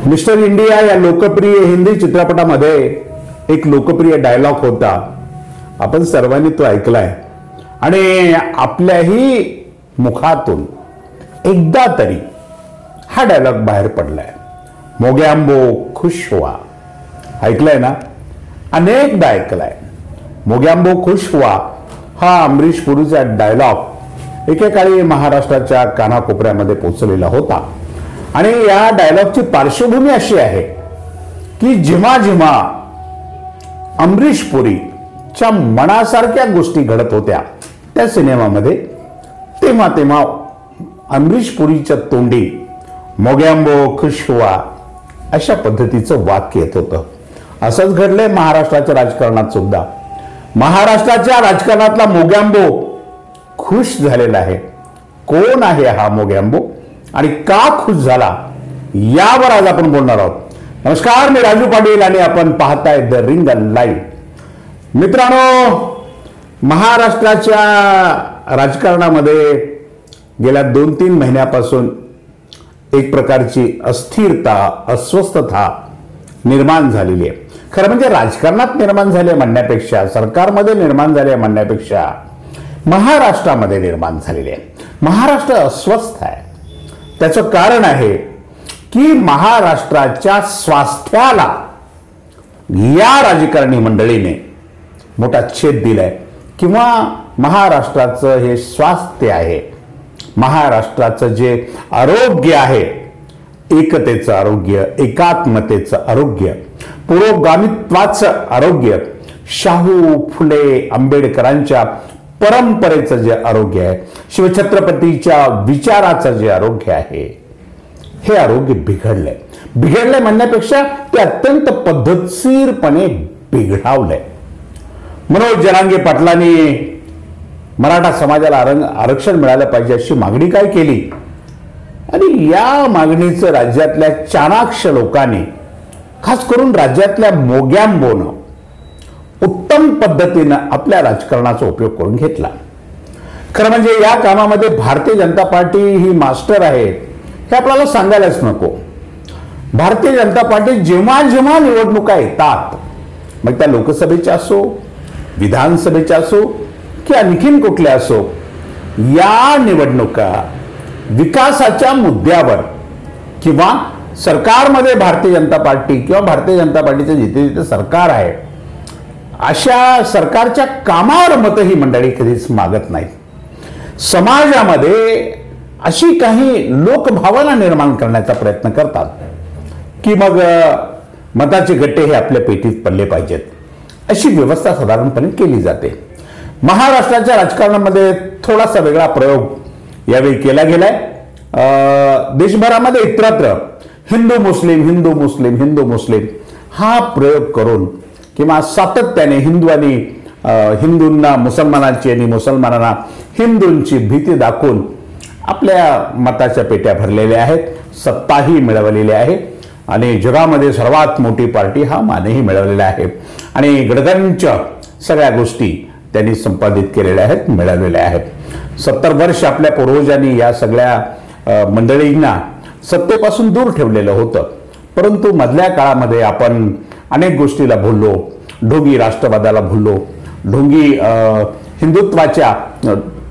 Mister India या लोकप्रिय हिंदी चित्रपटामध्ये एक लोकप्रिय डायलॉग होता. आपण सर्वांनी तो ऐकलाय आणि आपल्याही मुखातून एकदा तरी हा डायलॉग बाहेर पडलाय. मोग्यांबो खुश हुआ. ऐकलाय ना? अनेकदा ऐकलाय. मोग्यांबो खुश हुआ हा अमरीश पुरीचा डायलॉग एकेकाळी महाराष्ट्राच्या कानाकोपऱ्यामध्ये पोहोचलेला होता. आणि या डायलॉगची पार्श्वभूमी अशी आहे की जेव्हा जेव्हा अमरीश पुरीच्या मनासारख्या गोष्टी घडत होत्या त्या सिनेमामध्ये, तेव्हा तेव्हा अमरीश पुरीच्या तोंडी मोग्यांबो खुश हुआ अशा पद्धतीचं वाक्य येत होतं. असंच घडलंय महाराष्ट्राच्या राजकारणात सुद्धा. महाराष्ट्राच्या राजकारणातला मोग्यांबो खुश झालेला आहे. कोण आहे हा मोग्यांबो आणि का खुश झाला यावर आज आपण बोलणार आहोत. नमस्कार, मी राजू पाटील आणि आपण पाहताय द रिंग लाईव्ह. मित्रांनो, महाराष्ट्राच्या राजकारणामध्ये गेल्या 2-3 महिन्यापासून एक प्रकारची अस्थिरता, अस्वस्थता निर्माण झालेली आहे. खरं म्हणजे राजकारणात निर्माण झाले म्हणण्यापेक्षा, सरकारमध्ये निर्माण झाले म्हणण्यापेक्षा महाराष्ट्रामध्ये निर्माण झालेले आहे. महाराष्ट्र अस्वस्थ आहे. त्याचं कारण आहे की महाराष्ट्राच्या स्वास्थ्याला या राजकारणी मंडळीने मोठा छेद दिलाय. किंवा महाराष्ट्राचं हे स्वास्थ्य आहे, महाराष्ट्राचं जे आरोग्य आहे, एकतेचं आरोग्य, एकात्मतेचं आरोग्य, पुरोगामित्वाचं आरोग्य, शाहू फुले आंबेडकरांच्या परंपरेचं जे आरोग्य आहे, शिवछत्रपतीच्या विचाराचं जे आरोग्य आहे, हे आरोग्य बिघडलंय. बिघडलंय म्हणण्यापेक्षा ते अत्यंत पद्धतशीरपणे बिघडावलंय. मनोज जरांगे पाटलांनी मराठा समाजाला आरक्षण मिळालं पाहिजे अशी मागणी काय केली आणि या मागणीचं राज्यातल्या चाणाक्ष लोकांनी, खास करून राज्यातल्या मोग्यांबोनं उत्तम पद्धतीनं आपल्या राजकारणाचा उपयोग करून घेतला. खरं म्हणजे या कामामध्ये भारतीय जनता पार्टी ही मास्टर आहे हे आपल्याला सांगायलाच नको. भारतीय जनता पार्टी जेव्हा जेव्हा निवडणुका येतात, मग त्या लोकसभेच्या असो, विधानसभेच्या असो की आणखीन कुठल्या असो, या निवडणुका विकासाच्या मुद्द्यावर किंवा सरकारमध्ये भारतीय जनता पार्टी किंवा भारतीय जनता पार्टीचं जिथे जिथे सरकार आहे अशा सरकारच्या कामावर मतं ही मंडळी कधीच मागत नाही. समाजामध्ये अशी काही लोकभावना निर्माण करण्याचा प्रयत्न करतात की मग मताचे गट्टे हे आपल्या पेटीत पडले पाहिजेत, अशी व्यवस्था साधारणपणे केली जाते. महाराष्ट्राच्या राजकारणामध्ये थोडासा वेगळा प्रयोग यावेळी केला गेलाय. देशभरामध्ये इतरत्र हिंदू मुस्लिम हिंदू मुस्लिम हिंदू मुस्लिम हा प्रयोग करून किंवा सातत्याने हिंदूंना मुसलमानांची आणि मुसलमानांना हिंदूंची भीती दाखवून आपल्या मताच्या पेट्या भरलेल्या आहेत, सत्ताही मिळवलेली आहे आणि जगामध्ये सर्वात मोठी पार्टी हा मानही मिळवलेला आहे आणि गडगंच सगळ्या गोष्टी त्यांनी संपादित केलेल्या आहेत, मिळवलेल्या आहेत. 70 वर्ष आपल्या पूर्वजांनी या सगळ्या मंडळींना सत्तेपासून दूर ठेवलेलं होतं. परंतु मधल्या काळामध्ये आपण अनेक गोष्टीला भुललो, ढोंगी राष्ट्रवादाला भुललो, ढोंगी हिंदुत्वाच्या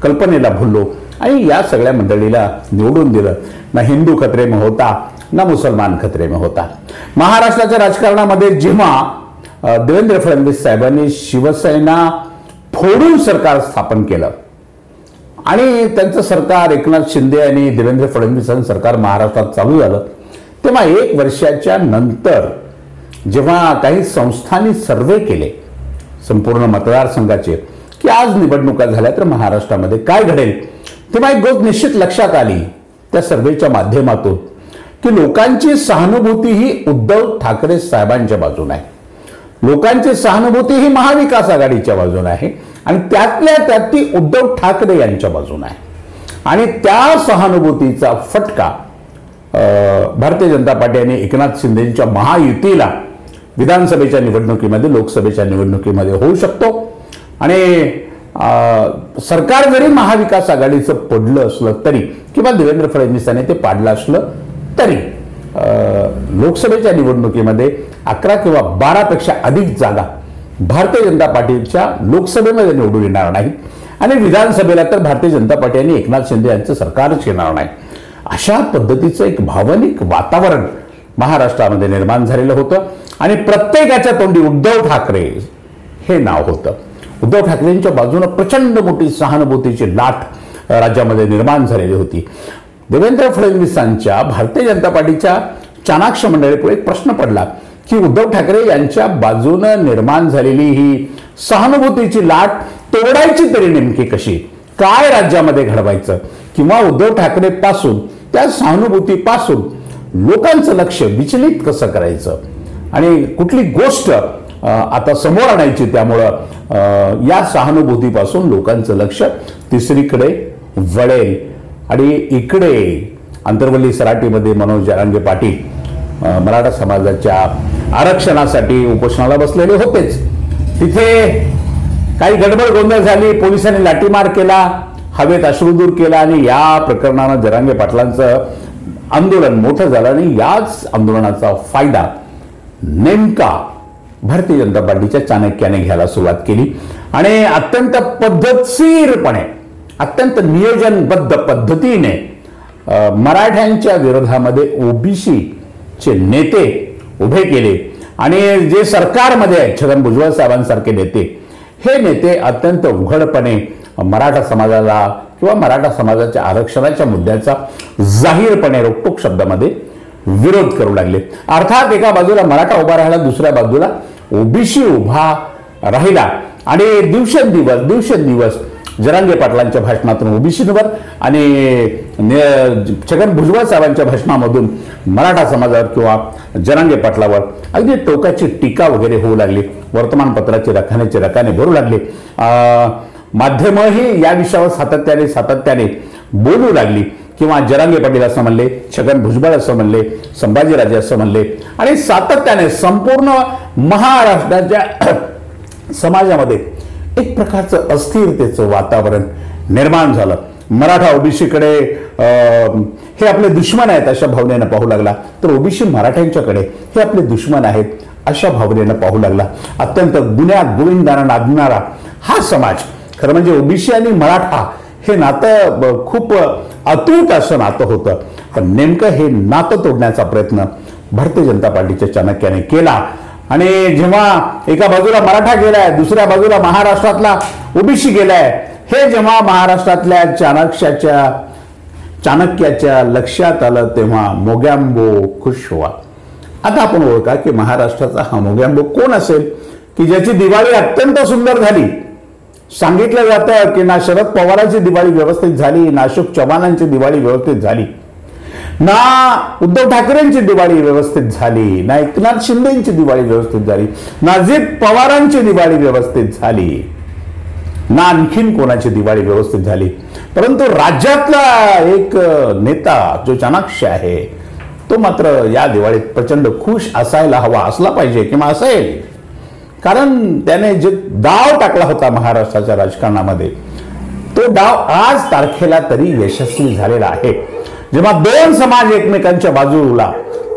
कल्पनेला भुललो आणि या सगळ्या मंडळीला निवडून दिलं. ना हिंदू खतरे में होता, ना मुसलमान खतरे में होता. महाराष्ट्राच्या राजकारणामध्ये जेव्हा देवेंद्र फडणवीस साहेबांनी शिवसेना फोडून सरकार स्थापन केलं आणि त्यांचं सरकार एकनाथ शिंदे आणि देवेंद्र फडणवीसांचं सरकार महाराष्ट्रात चालू झालं, तेव्हा 1 वर्षाच्या नंतर जेव्हा काही संस्थांनी सर्वे केले संपूर्ण मतदारसंघाचे की आज निवडणुका झाल्या तर महाराष्ट्रामध्ये काय घडेल, तेव्हा एक गोष्ट निश्चित लक्षात आली त्या सर्वेच्या माध्यमातून की लोकांची सहानुभूती ही उद्धव ठाकरे साहेबांच्या बाजूने आहे. लोकांची सहानुभूती ही महाविकास आघाडीच्या बाजूने आहे आणि त्यातल्या त्यात ती उद्धव ठाकरे यांच्या बाजूने आहे. आणि त्या सहानुभूतीचा फटका भारतीय जनता पार्टी आणि एकनाथ शिंदेच्या महायुतीला विधानसभेच्या निवडणुकीमध्ये, लोकसभेच्या निवडणुकीमध्ये होऊ शकतो. आणि सरकार जरी महाविकास आघाडीचं पडलं असलं तरी किंवा देवेंद्र फडणवीसांनी ते पाडलं असलं तरी लोकसभेच्या निवडणुकीमध्ये 11 किंवा 12पेक्षा अधिक जागा भारतीय जनता पार्टीच्या लोकसभेमध्ये निवडून येणार नाही आणि विधानसभेला तर भारतीय जनता पार्टी आणि एकनाथ शिंदे यांचं सरकारच येणार नाही. अशा पद्धतीचं एक भावनिक वातावरण महाराष्ट्रामध्ये निर्माण झालेलं होतं आणि प्रत्येकाच्या तोंडी उद्धव ठाकरे हे नाव होतं. उद्धव ठाकरेंच्या बाजूने प्रचंड मोठी सहानुभूतीची लाट राज्यामध्ये निर्माण झालेली होती. देवेंद्र फडणवीसांच्या भारतीय जनता पार्टीच्या चाणाक्ष मंडळीपुढे एक प्रश्न पडला की उद्धव ठाकरे यांच्या बाजूने निर्माण झालेली ही सहानुभूतीची लाट तोडायची तरी नेमकी कशी, काय राज्यामध्ये घडवायचं, किंवा उद्धव ठाकरे पासून त्या सहानुभूतीपासून लोकांचं लक्ष विचलित कसं करायचं आणि कुठली गोष्ट आता समोर आणायची, त्यामुळं या सहानुभूतीपासून लोकांचं लक्ष तिसरीकडे वळेल. आणि इकडे अंतरवली सराटीमध्ये मनोज जरांगे पाटील मराठा समाजाच्या आरक्षणासाठी उपोषणाला बसलेले होतेच. तिथे काही गडबड गोंधळ झाली, पोलिसांनी लाठीमार केला, हवेत अश्रुधूर केला आणि या प्रकरणानं जरांगे पाटलांचं आंदोलन मोठं झालं आणि याच आंदोलनाचा फायदा नेमका भारतीय जनता पार्टीच्या चाणक्याने घ्यायला सुरुवात केली आणि अत्यंत पद्धतशीरपणे, अत्यंत नियोजनबद्ध पद्धतीने मराठ्यांच्या विरोधामध्ये ओबीसीचे नेते उभे केले आणि जे सरकारमध्ये आहेत छगन भुजबळ साहेबांसारखे नेते, हे नेते अत्यंत उघडपणे मराठा समाजाला किंवा मराठा समाजाच्या आरक्षणाच्या मुद्द्याचा जाहीरपणे रोखठोक शब्दामध्ये विरोध करू लागले. अर्थात एका बाजूला मराठा उभा राहिला, दुसऱ्या बाजूला ओबीसी उभा राहिला आणि दिवसेंदिवस जरांगे पाटलांच्या भाषणातून ओबीसीवर आणि छगन भुजबळ साहेबांच्या भाषणामधून मराठा समाजावर किंवा जरांगे पाटलावर अगदी टोकाची टीका वगैरे होऊ लागली. वर्तमानपत्राचे रकाने भरू लागले. माध्यमही या विषयावर सातत्याने बोलू लागली किंवा जरांगे पाटील असं म्हणले, छगन भुजबळ असं म्हणले, संभाजीराजे असं म्हणले आणि सातत्याने संपूर्ण महाराष्ट्राच्या समाजामध्ये एक प्रकारचं अस्थिरतेचं वातावरण निर्माण झालं. मराठा ओबीसीकडे हे आपले दुश्मन आहेत अशा भावनेनं पाहू लागला, तर ओबीसी मराठ्यांच्याकडे हे आपले दुश्मन आहेत अशा भावनेनं पाहू लागला. अत्यंत गुन्ह्या गोविंदानं नांदणारा हा समाज, खरं म्हणजे ओबीसी आणि मराठा हे नातं खूप अतूट असं नातं होतं. पण नेमकं हे नातं तोडण्याचा प्रयत्न भारतीय जनता पार्टीच्या चाणक्याने केला आणि जेव्हा एका बाजूला मराठा गेलाय, दुसऱ्या बाजूला महाराष्ट्रातला ओबीसी गेलाय, हे जेव्हा महाराष्ट्रातल्या चाणक्याच्या लक्षात आलं तेव्हा मोगॅम्बो खुश व्हा. आता आपण ओळखा की महाराष्ट्राचा हा मोगॅम्बो कोण असेल की ज्याची दिवाळी अत्यंत सुंदर झाली. सांगितलं जातं की ना शरद पवारांची दिवाळी व्यवस्थित झाली, ना अशोक चव्हाणांची दिवाळी व्यवस्थित झाली, ना उद्धव ठाकरेंची दिवाळी व्यवस्थित झाली, ना एकनाथ शिंदेची दिवाळी व्यवस्थित झाली, ना अजित पवारांची दिवाळी व्यवस्थित झाली, ना आणखीन कोणाची दिवाळी व्यवस्थित झाली. परंतु राज्यातला एक नेता जो चाणाक्ष आहे तो मात्र या दिवाळीत प्रचंड खुश असायला हवा, असला पाहिजे किंवा असेल. कारण त्याने जे डाव टाकला होता महाराष्ट्राच्या राजकारणामध्ये, तो डाव आज तारखेला तरी यशस्वी झालेला आहे. जेव्हा दोन समाज एकमेकांच्या बाजूला,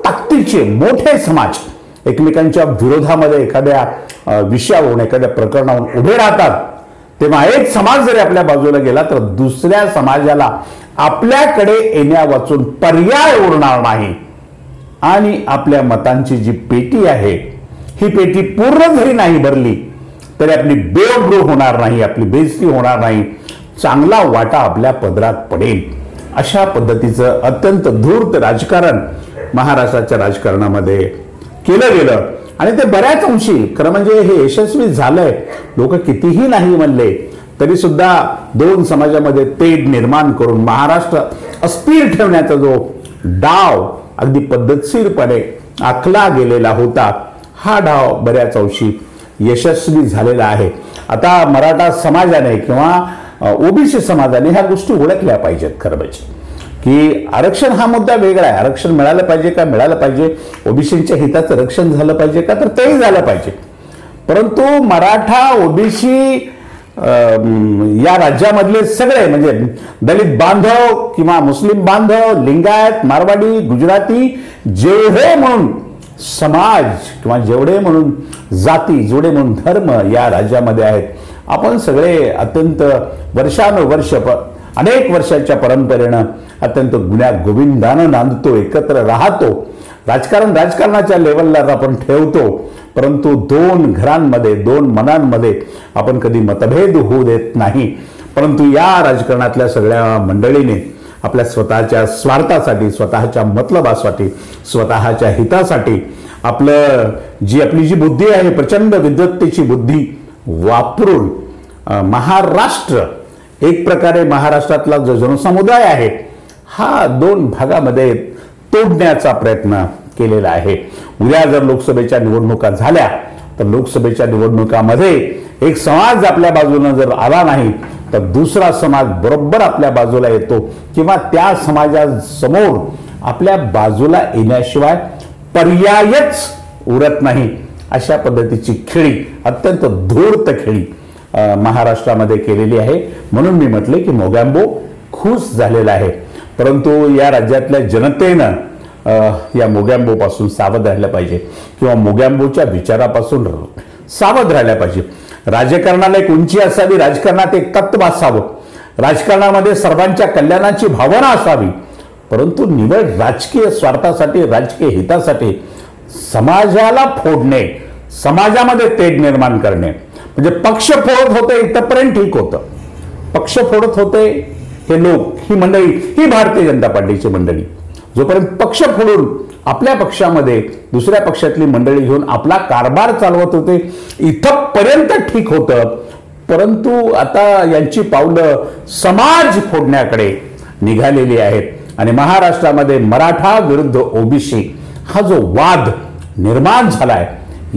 ताकदीचे मोठे समाज एकमेकांच्या विरोधामध्ये एखाद्या विषयावरून, एखाद्या प्रकरणावरून उभे राहतात, तेव्हा एक समाज जरी आपल्या बाजूला गेला तर दुसऱ्या समाजाला आपल्याकडे येण्या वाचून पर्याय उरणार नाही आणि आपल्या मतांची जी पेटी आहे ही पेटी पूर्ण जरी नाही भरली तरी आपली बेअब्रू होणार नाही, आपली बेइज्जती होणार नाही, चांगला वाटा आपल्या पदरात पडेल. अशा पद्धतीचं अत्यंत धूर्त राजकारण महाराष्ट्राच्या राजकारणामध्ये केलं गेलं आणि ते बऱ्याच अंशी खरं म्हणजे हे यशस्वी झालंय. लोक कितीही नाही म्हणले तरी सुद्धा दोन समाजामध्ये तेढ निर्माण करून महाराष्ट्र अस्थिर ठेवण्याचा जो डाव अगदी पद्धतशीरपणे आखला गेलेला होता, हा डाव बऱ्याच अंशी यशस्वी झालेला आहे. आता मराठा समाजाने किंवा ओबीसी समाजाने ह्या गोष्टी ओळखल्या पाहिजेत खरं म्हणजे की आरक्षण हा मुद्दा वेगळा आहे. आरक्षण मिळालं पाहिजे का, मिळालं पाहिजे, ओबीसींच्या हिताचं रक्षण झालं पाहिजे का, तर तेही झालं पाहिजे. परंतु मराठा, ओबीसी या राज्यामधले सगळे म्हणजे दलित बांधव किंवा मुस्लिम बांधव, लिंगायत, मारवाडी, गुजराती जेवढे म्हणून समाज किंवा जेवढे म्हणून जाती, जेवढे म्हणून धर्म या राज्यामध्ये आहेत, आपण सगळे अत्यंत वर्षानुवर्ष अनेक वर्षाच्या परंपरेनं अत्यंत गुण्या गोविंदानं नांदतो, एकत्र राहतो. राजकारणाच्या लेवलला आपण ठेवतो, परंतु दोन घरांमध्ये, दोन मनांमध्ये आपण कधी मतभेद होऊ देत नाही. परंतु या राजकारणातल्या सगळ्या मंडळीने आपल्या स्वतःच्या स्वार्थासाठी, स्वतःच्या मतलबासाठी, स्वतःच्या हितासाठी आपली जी बुद्धी आहे, प्रचंड विद्वत्तेची बुद्धी वापरून महाराष्ट्र, एक प्रकारे महाराष्ट्रातला जो जनसमुदाय आहे हा दोन भागामध्ये तोडण्याचा प्रयत्न केलेला आहे. उद्या जर लोकसभेच्या निवडणुका झाल्या तर लोकसभेच्या निवडणुकामध्ये एक समाज आपल्या बाजूने जर आला नाही तर दुसरा समाज बरोबर आपल्या बाजूला येतो, किंवा त्या समाजासमोर आपल्या बाजूला येण्याशिवाय पर्यायच उरत नाही. अशा पद्धतीची खेळी, अत्यंत धूर्त खेळी महाराष्ट्रामध्ये केलेली आहे. म्हणून मी म्हटले की मोगॅम्बो खुश झालेला आहे. परंतु या राज्यातल्या जनतेनं या मोगॅम्बोपासून सावध राहिलं पाहिजे, किंवा मोगॅम्बोच्या विचारापासून सावध राहिलं पाहिजे. राजकारणाला एक उंची असावी, राजकारणात एक तत्व असावं, राजकारणामध्ये सर्वांच्या कल्याणाची भावना असावी. परंतु निवड राजकीय स्वार्थासाठी, राजकीय हितासाठी समाजाला फोडणे, समाजामध्ये तेढ निर्माण करणे, म्हणजे पक्ष फोडत होते इथपर्यंत ठीक होतं. पक्ष फोडत होते हे लोक, ही मंडळी, ही भारतीय जनता पार्टीची मंडळी, जोपर्यंत पक्ष फोडून आपल्या पक्षामध्ये दुसऱ्या पक्षातली मंडळी घेऊन आपला कारभार चालवत होते इथपर्यंत ठीक होतं. परंतु आता यांची पावलं समाज फोडण्याकडे निघालेली आहेत. आणि महाराष्ट्रामध्ये मराठा विरुद्ध ओबीसी हा जो वाद निर्माण झालाय,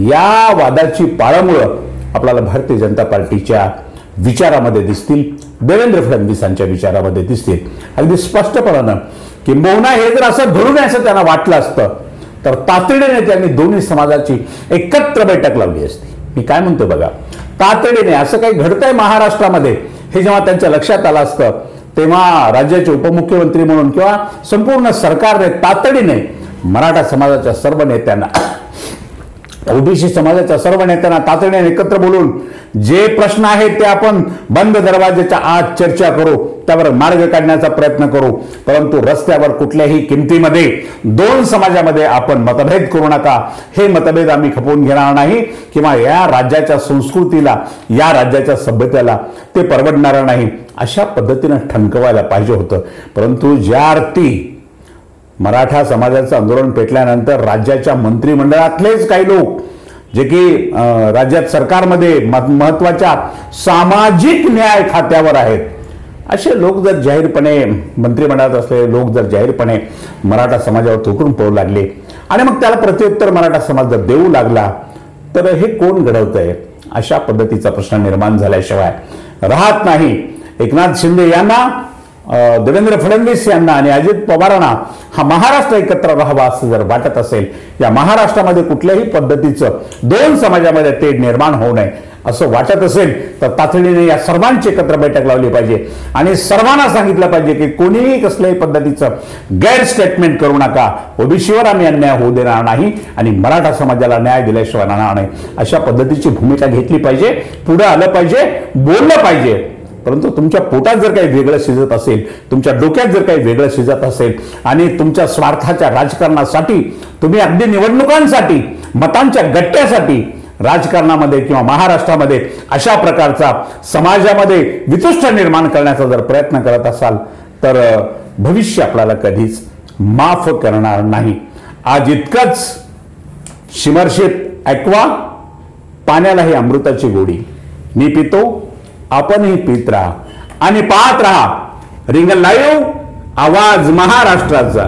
या वादाची पाळंमुळं आपल्याला भारतीय जनता पार्टीच्या विचारामध्ये दिसतील, देवेंद्र फडणवीसांच्या विचारामध्ये दिसतील अगदी स्पष्टपणानं. किंबहुना हे जर असं घडून असं त्यांना वाटलं असतं तर तातडीने त्यांनी दोन्ही समाजाची एकत्र बैठक लावली असती. मी काय म्हणतो बघा, तातडीने असं काही घडतंय महाराष्ट्रामध्ये हे जेव्हा त्यांच्या लक्षात आलं असतं, तेव्हा राज्याचे उपमुख्यमंत्री म्हणून किंवा संपूर्ण सरकारने तातडीने मराठा समाजाच्या सर्व नेत्यांना, ओबीसी समाजाच्या सर्व नेत्यांना तातडीने एकत्र बोलून जे प्रश्न आहेत ते आपण बंद दरवाजेच्या आत चर्चा करू, त्यावर मार्ग काढण्याचा प्रयत्न करू. परंतु रस्त्यावर कुठल्याही किमतीमध्ये दोन समाजामध्ये आपण मतभेद करू नका. हे मतभेद आम्ही खपवून घेणार नाही, किंवा या राज्याच्या संस्कृतीला, या राज्याच्या सभ्यतेला ते परवडणार नाही, अशा पद्धतीने ठणकवायला पाहिजे होतं. परंतु ज्या अर्थी मराठा समाजाचं आंदोलन पेटल्यानंतर राज्याच्या मंत्रिमंडळातलेच काही लोक, जे की राज्यात सरकारमध्ये महत्वाच्या सामाजिक न्याय खात्यावर आहेत, असे लोक जर जाहीरपणे मंत्रिमंडळात असलेले लोक जर जाहीरपणे मराठा समाजावर थुकून पडू लागले आणि मग त्याला प्रत्युत्तर मराठा समाज जर देऊ लागला तर हे कोण घडवतंय, अशा पद्धतीचा प्रश्न निर्माण झाल्याशिवाय राहत नाही. एकनाथ शिंदे यांना, देवेंद्र फडणवीस यांना आणि अजित पवारांना हा महाराष्ट्र एकत्र राहावा असं जर वाटत असेल, या महाराष्ट्रामध्ये कुठल्याही पद्धतीचं दोन समाजामध्ये तेढ निर्माण होऊ नये असं वाटत असेल तर तातडीने या सर्वांची एकत्र बैठक लावली पाहिजे आणि सर्वांना सांगितलं पाहिजे की कोणीही कसल्याही पद्धतीचं गैर स्टेटमेंट करू नका. ओबीसीवर आम्ही अन्याय होऊ देणार नाही आणि मराठा समाजाला न्याय दिल्याशिवाय राहणार नाही, अशा पद्धतीची भूमिका घेतली पाहिजे. पुढे आलं पाहिजे, बोललं पाहिजे. परंतु तुमच्या पोटात जर काही वेगळं शिजत असेल, तुमच्या डोक्यात जर काही वेगळं शिजत असेल आणि तुमच्या स्वार्थाच्या राजकारणासाठी तुम्ही अगदी निवडणुकांसाठी, मतांच्या गट्ट्यासाठी राजकारणामध्ये किंवा महाराष्ट्रामध्ये अशा प्रकारचा समाजामध्ये वितुष्ट निर्माण करण्याचा जर प्रयत्न करत असाल तर भविष्य आपल्याला कधीच माफ करणार नाही. आज इतकंच शिमर्षित ऐकवा, पाण्यालाही अमृताची गोडी. मी पितो, आपणही पीत राहा आणि पाहत राहा रिंग लाईव्ह, आवाज महाराष्ट्राचा.